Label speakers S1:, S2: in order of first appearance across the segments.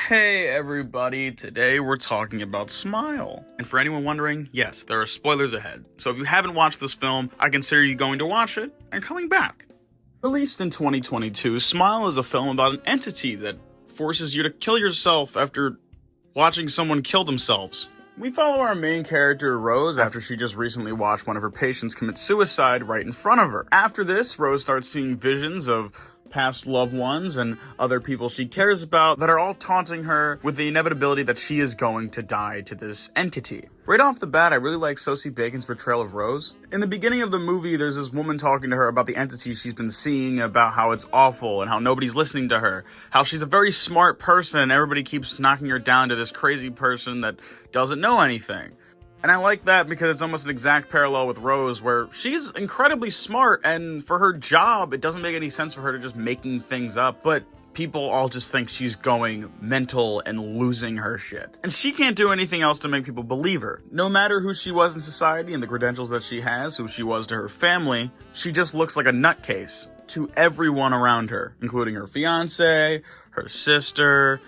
S1: Hey everybody, today we're talking about Smile. And for anyone wondering, yes, there are spoilers ahead. So if you haven't watched this film, I consider you going to watch it and coming back. Released in 2022, Smile is a film about an entity that forces you to kill yourself after watching someone kill themselves. We follow our main character, Rose, after she just recently watched one of her patients commit suicide right in front of her. After this, Rose starts seeing visions of past loved ones and other people she cares about that are all taunting her with the inevitability that she is going to die to this entity. Right off the bat, I really like Sosie Bacon's portrayal of Rose. In the beginning of the movie, there's this woman talking to her about the entity she's been seeing, about how it's awful and how nobody's listening to her, how she's a very smart person and everybody keeps knocking her down to this crazy person that doesn't know anything. And I like that because it's almost an exact parallel with Rose, where she's incredibly smart, and for her job, it doesn't make any sense for her to just making things up, but people all just think she's going mental and losing her shit. And she can't do anything else to make people believe her. No matter who she was in society and the credentials that she has, who she was to her family, she just looks like a nutcase to everyone around her, including her fiance, her sister,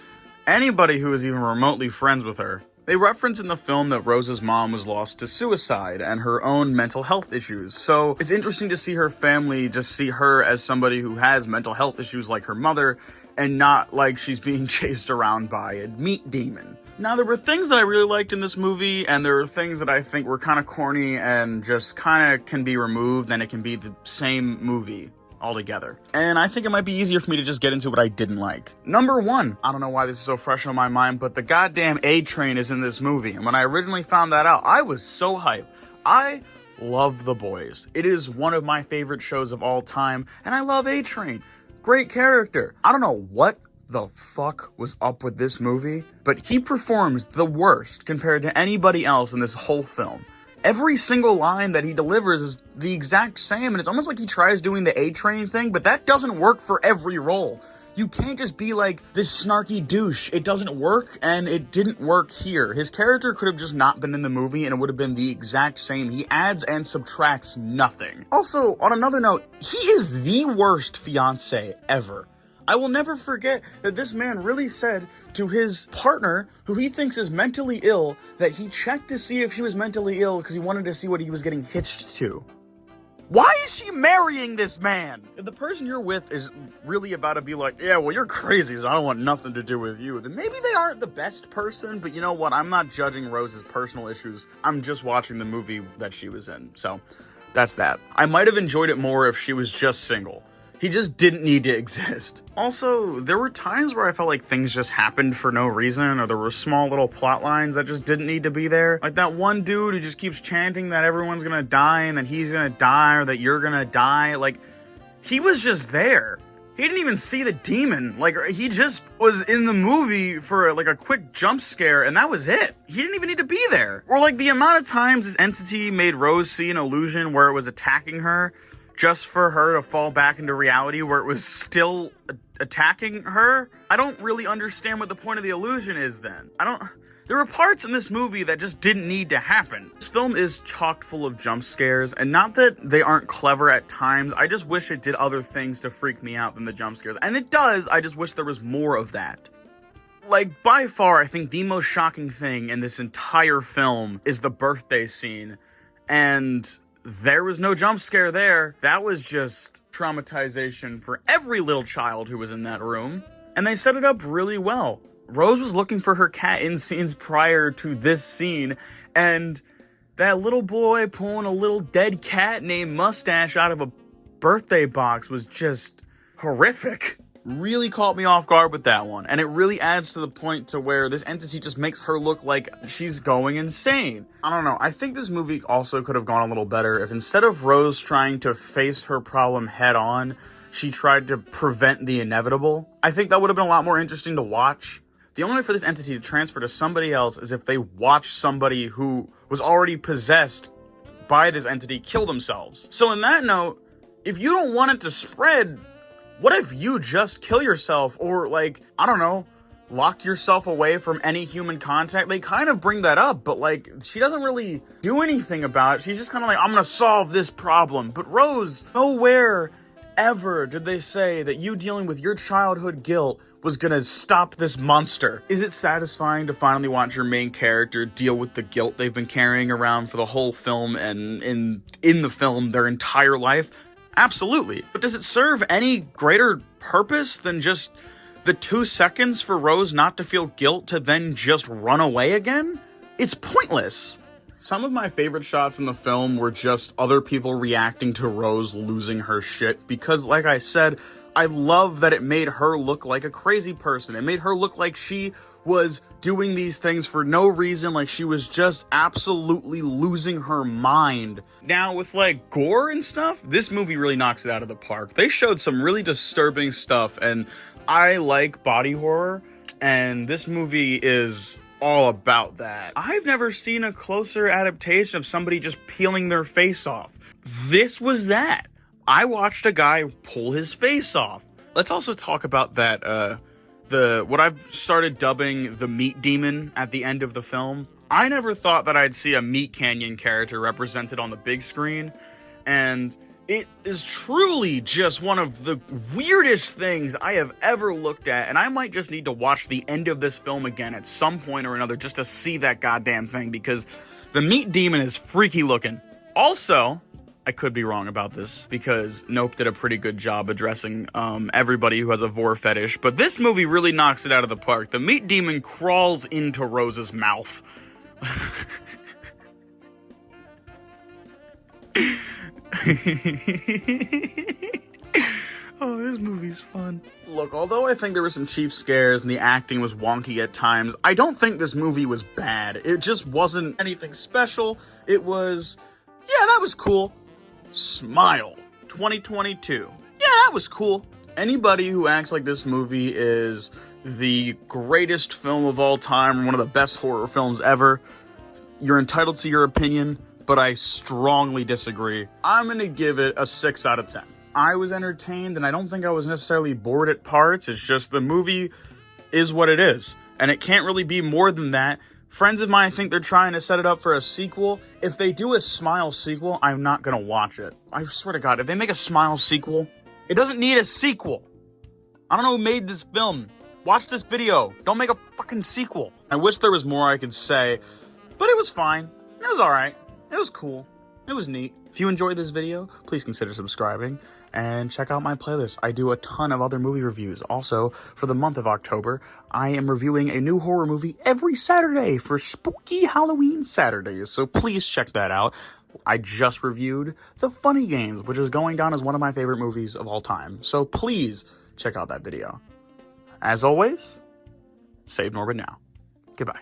S1: anybody who is even remotely friends with her. They reference in the film that Rose's mom was lost to suicide and her own mental health issues, so it's interesting to see her family just see her as somebody who has mental health issues like her mother, and not like she's being chased around by a meat demon. Now, there were things that I really liked in this movie, and there were things that I think were kind of corny and just kind of can be removed, and it can be the same movie altogether. And I think it might be easier for me to just get into what I didn't like. Number one, I don't know why this is so fresh on my mind, but the goddamn A-Train is in this movie. And when I originally found that out, I was so hyped. I love The Boys. It is one of my favorite shows of all time, and I love A-Train. Great character. I don't know what the fuck was up with this movie, but he performs the worst compared to anybody else in this whole film. Every single line that he delivers is the exact same, and it's almost like he tries doing the A-Train thing, but that doesn't work for every role. You can't just be like this snarky douche. It doesn't work, and it didn't work here. His character could have just not been in the movie, and it would have been the exact same. He adds and subtracts nothing. Also, on another note, he is the worst fiancé ever. I will never forget that this man really said to his partner, who he thinks is mentally ill, that he checked to see if she was mentally ill because he wanted to see what he was getting hitched to. Why is she marrying this man? If the person you're with is really about to be like, yeah, well, you're crazy, so I don't want nothing to do with you, then maybe they aren't the best person, but you know what? I'm not judging Rose's personal issues. I'm just watching the movie that she was in, so that's that. I might have enjoyed it more if she was just single. He just didn't need to exist. Also, there were times where I felt like things just happened for no reason, or there were small little plot lines that just didn't need to be there. Like that one dude who just keeps chanting that everyone's gonna die and that he's gonna die or that you're gonna die. Like, he was just there. He didn't even see the demon. Like, he just was in the movie for like a quick jump scare, and that was it. He didn't even need to be there. Or like the amount of times this entity made Rose see an illusion where it was attacking her, just for her to fall back into reality where it was still attacking her. I don't really understand what the point of the illusion is then. There were parts in this movie that just didn't need to happen. This film is chock full of jump scares, and not that they aren't clever at times, I just wish it did other things to freak me out than the jump scares. And it does, I just wish there was more of that. Like, by far, I think the most shocking thing in this entire film is the birthday scene, and there was no jump scare there. That was just traumatization for every little child who was in that room. And they set it up really well. Rose was looking for her cat in scenes prior to this scene, and that little boy pulling a little dead cat named Mustache out of a birthday box was just horrific. Really caught me off guard with that one, and it really adds to the point to where this entity just makes her look like she's going insane. I don't know, I think this movie also could have gone a little better if instead of Rose trying to face her problem head on, she tried to prevent the inevitable. I think that would have been a lot more interesting to watch. The only way for this entity to transfer to somebody else is if they watch somebody who was already possessed by this entity kill themselves. So in that note, if you don't want it to spread, what if you just kill yourself, or like, I don't know, lock yourself away from any human contact? They kind of bring that up, but like, she doesn't really do anything about it. She's just kind of like, I'm gonna solve this problem. But Rose, nowhere ever did they say that you dealing with your childhood guilt was gonna stop this monster. Is it satisfying to finally watch your main character deal with the guilt they've been carrying around for the whole film and in the film their entire life? Absolutely. But does it serve any greater purpose than just the 2 seconds for Rose not to feel guilt to then just run away again? It's pointless. Some of my favorite shots in the film were just other people reacting to Rose losing her shit because, like I said, I love that it made her look like a crazy person. It made her look like she was doing these things for no reason, like she was just absolutely losing her mind. Now, with like gore and stuff, this movie really knocks it out of the park. They showed some really disturbing stuff, and I like body horror, and this movie is all about that. I've never seen a closer adaptation of somebody just peeling their face off. This was that. I watched a guy pull his face off. Let's also talk about that, what I've started dubbing the meat demon at the end of the film. I never thought that I'd see a Meat Canyon character represented on the big screen, and it is truly just one of the weirdest things I have ever looked at, and I might just need to watch the end of this film again at some point or another just to see that goddamn thing, because the meat demon is freaky looking. Also, I could be wrong about this, because Nope did a pretty good job addressing everybody who has a vor fetish, but this movie really knocks it out of the park. The meat demon crawls into Rose's mouth. Oh, this movie's fun. Look, although I think there were some cheap scares and the acting was wonky at times, I don't think this movie was bad. It just wasn't anything special. It was, yeah, that was cool. Smile 2022. Yeah, that was cool. Anybody who acts like this movie is the greatest film of all time, one of the best horror films ever, you're entitled to your opinion, but I strongly disagree. I'm gonna give it a 6 out of 10. I was entertained, and I don't think I was necessarily bored at parts. It's just the movie is what it is, and it can't really be more than that. Friends of mine think they're trying to set it up for a sequel. If they do a Smile sequel, I'm not gonna watch it. I swear to God, if they make a Smile sequel, it doesn't need a sequel. I don't know who made this film. Watch this video. Don't make a fucking sequel. I wish there was more I could say, but it was fine. It was alright. It was cool. It was neat. If you enjoyed this video, please consider subscribing and check out my playlist. I do a ton of other movie reviews. Also, for the month of October, I am reviewing a new horror movie every Saturday for Spooky Halloween Saturdays, so please check that out. I just reviewed The Funny Games, which is going down as one of my favorite movies of all time, so please check out that video. As always, save Norbit now. Goodbye.